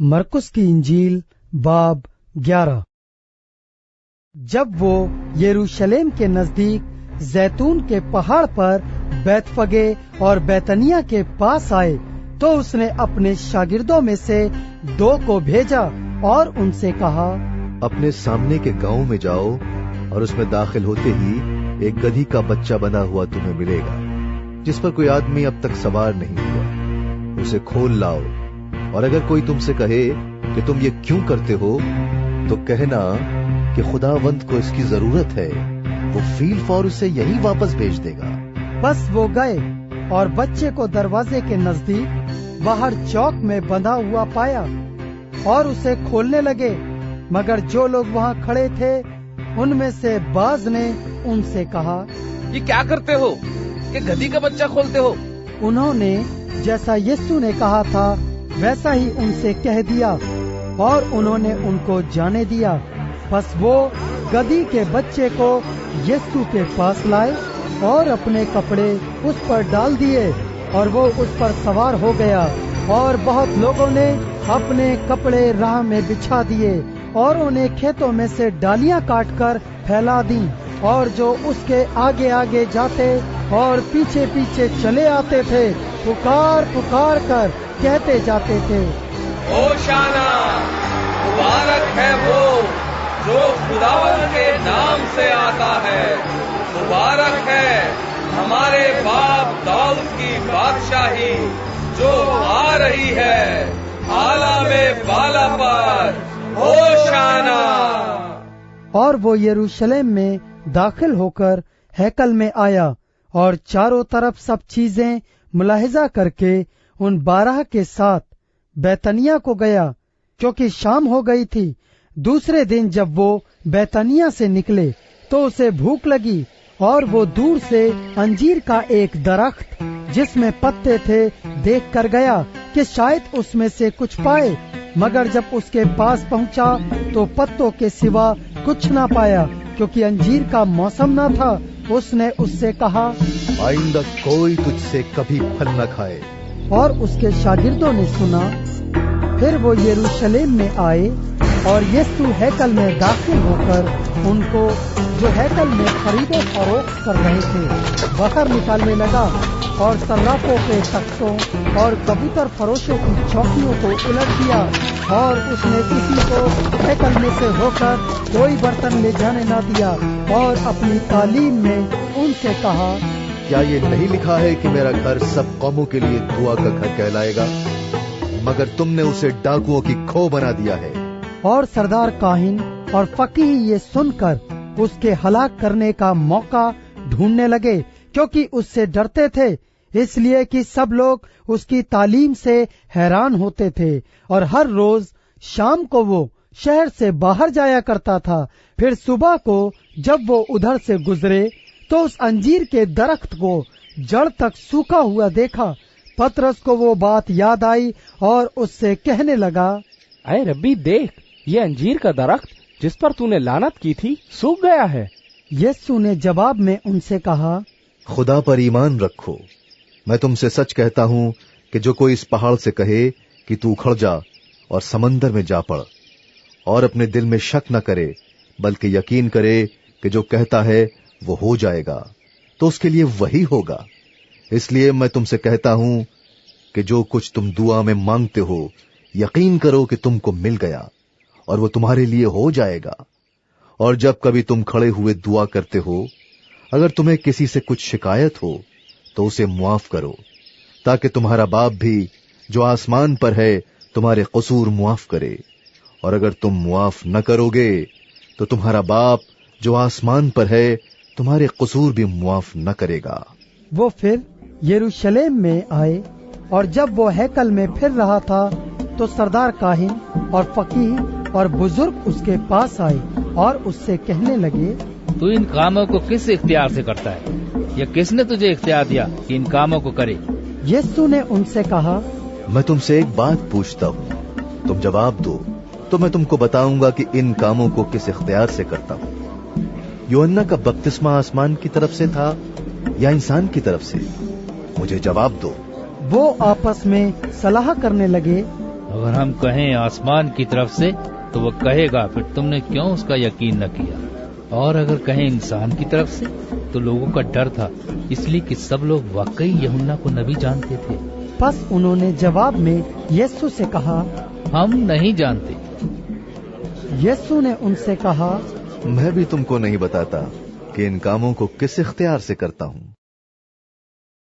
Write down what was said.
मरकुस की इंजील बाब 11। जब वो यरूशलेम के नजदीक जैतून के पहाड़ पर बैतफगे और बैतनिया के पास आए तो उसने अपने शागिर्दों में से 2 को भेजा और उनसे कहा, अपने सामने के गांव में जाओ और उसमें दाखिल होते ही एक गधी का बच्चा बंधा हुआ तुम्हें मिलेगा, जिस पर कोई आदमी अब तक सवार नहीं हुआ। उसे खोल लाओ, और अगर कोई तुमसे कहे कि तुम ये क्यों करते हो, तो कहना कि खुदावंद को इसकी जरूरत है, वो फील फौर उसे यही वापस भेज देगा। बस वो गए और बच्चे को दरवाजे के नजदीक बाहर चौक में बंधा हुआ पाया और उसे खोलने लगे। मगर जो लोग वहाँ खड़े थे उनमें से बाज ने उनसे कहा, ये क्या करते हो कि गधी का बच्चा खोलते हो? उन्होंने जैसा यीशु ने कहा था वैसा ही उनसे कह दिया और उन्होंने उनको जाने दिया। बस वो गधी के बच्चे को यीशु के पास लाए और अपने कपड़े उस पर डाल दिए और वो उस पर सवार हो गया। और बहुत लोगों ने अपने कपड़े राह में बिछा दिए और उन्हें खेतों में से डालियां काटकर फैला दी। और जो उसके आगे आगे जाते और पीछे पीछे चले आते थे, पुकार पुकार कर कहते जाते थे, होशाना, मुबारक है वो जो खुदावंद के नाम से आता है। मुबारक है हमारे बाप दाऊद की बादशाही जो आ रही है, आला में बाला पर होशाना। और वो यरूशलेम में दाखिल होकर हैकल में आया और चारों तरफ सब चीजें मुलाहिजा करके उन 12 के साथ बैतनिया को गया, क्योंकि शाम हो गई थी। दूसरे दिन जब वो बैतनिया से निकले तो उसे भूख लगी और वो दूर से अंजीर का एक दरख्त जिसमें पत्ते थे देख कर गया कि शायद उसमें से कुछ पाए। मगर जब उसके पास पहुंचा तो पत्तों के सिवा कुछ ना पाया, क्योंकि अंजीर का मौसम न था। उसने उससे कहा, आइंदा कोई तुझसे कभी फल न खाए। और उसके शागिर्दों ने सुना। फिर वो यरूशलेम में आए और यीशु हैकल में दाखिल होकर उनको जो हैकल में खरीदो फरोख्त कर रहे थे बाहर निकालने लगा और सर्राफों के तख्तों और कबूतर फरोशों की चौकियों को उलट दिया। और उसने किसी को हैकल में से होकर कोई बर्तन ले जाने न दिया और अपनी तालीम में उनसे कहा, क्या ये नहीं लिखा है कि मेरा घर सब कौमों के लिए दुआ का घर कहलाएगा? मगर तुमने उसे डाकुओं की खो बना दिया है। और सरदार काहिन और फकीह ये सुनकर उसके हलाक करने का मौका ढूंढने लगे, क्योंकि उससे डरते थे, इसलिए कि सब लोग उसकी तालीम से हैरान होते थे। और हर रोज शाम को वो शहर से बाहर जाया करता था। फिर सुबह को जब वो उधर से गुजरे तो उस अंजीर के दरख्त को जड़ तक सूखा हुआ देखा। पतरस को वो बात याद आई और उससे कहने लगा, अरे रब्बी देख, ये अंजीर का दरख्त जिस पर तूने लानत की थी सूख गया है। यीशु ने जवाब में उनसे कहा, खुदा पर ईमान रखो। मैं तुमसे सच कहता हूं कि जो कोई इस पहाड़ से कहे कि तू उखड़ जा और समंदर में जा पड़, और अपने दिल में शक न करे बल्कि यकीन करे कि जो कहता है वो हो जाएगा, तो उसके लिए वही होगा। इसलिए मैं तुमसे कहता हूं कि जो कुछ तुम दुआ में मांगते हो, यकीन करो कि तुमको मिल गया और वो तुम्हारे लिए हो जाएगा। और जब कभी तुम खड़े हुए दुआ करते हो, अगर तुम्हें किसी से कुछ शिकायत हो तो उसे मुआफ करो, ताकि तुम्हारा बाप भी जो आसमान पर है तुम्हारे कसूर मुआफ करे। और अगर तुम मुआफ न करोगे तो तुम्हारा बाप जो आसमान पर है तुम्हारे कसूर भी मुआफ न करेगा। वो फिर यरूशलेम में आए और जब वो हैकल में फिर रहा था तो सरदार काहिन और फकीह और बुजुर्ग उसके पास आए और उससे कहने लगे, तू इन कामों को किस इख्तियार से करता है? या किसने तुझे इख्तियार दिया कि इन कामों को करे? यीशु ने उनसे कहा, मैं तुमसे एक बात पूछता हूं, तुम जवाब दो तो मैं तुमको बताऊंगा कि इन कामों को किस इख्तियार से करता हूं। यूहन्ना का बपतिस्मा आसमान की तरफ से था या इंसान की तरफ से? मुझे जवाब दो। वो आपस में सलाह करने लगे, अगर हम कहें आसमान की तरफ से तो वो कहेगा फिर तुमने क्यों उसका यकीन न किया, और अगर कहें इंसान की तरफ से तो लोगों का डर था, इसलिए कि सब लोग वाकई यूहन्ना को नबी जानते थे। बस उन्होंने जवाब में यीशु से कहा, हम नहीं जानते। यीशु ने उनसे कहा, मैं भी तुमको नहीं बताता कि इन कामों को किस इख्तियार से करता हूँ।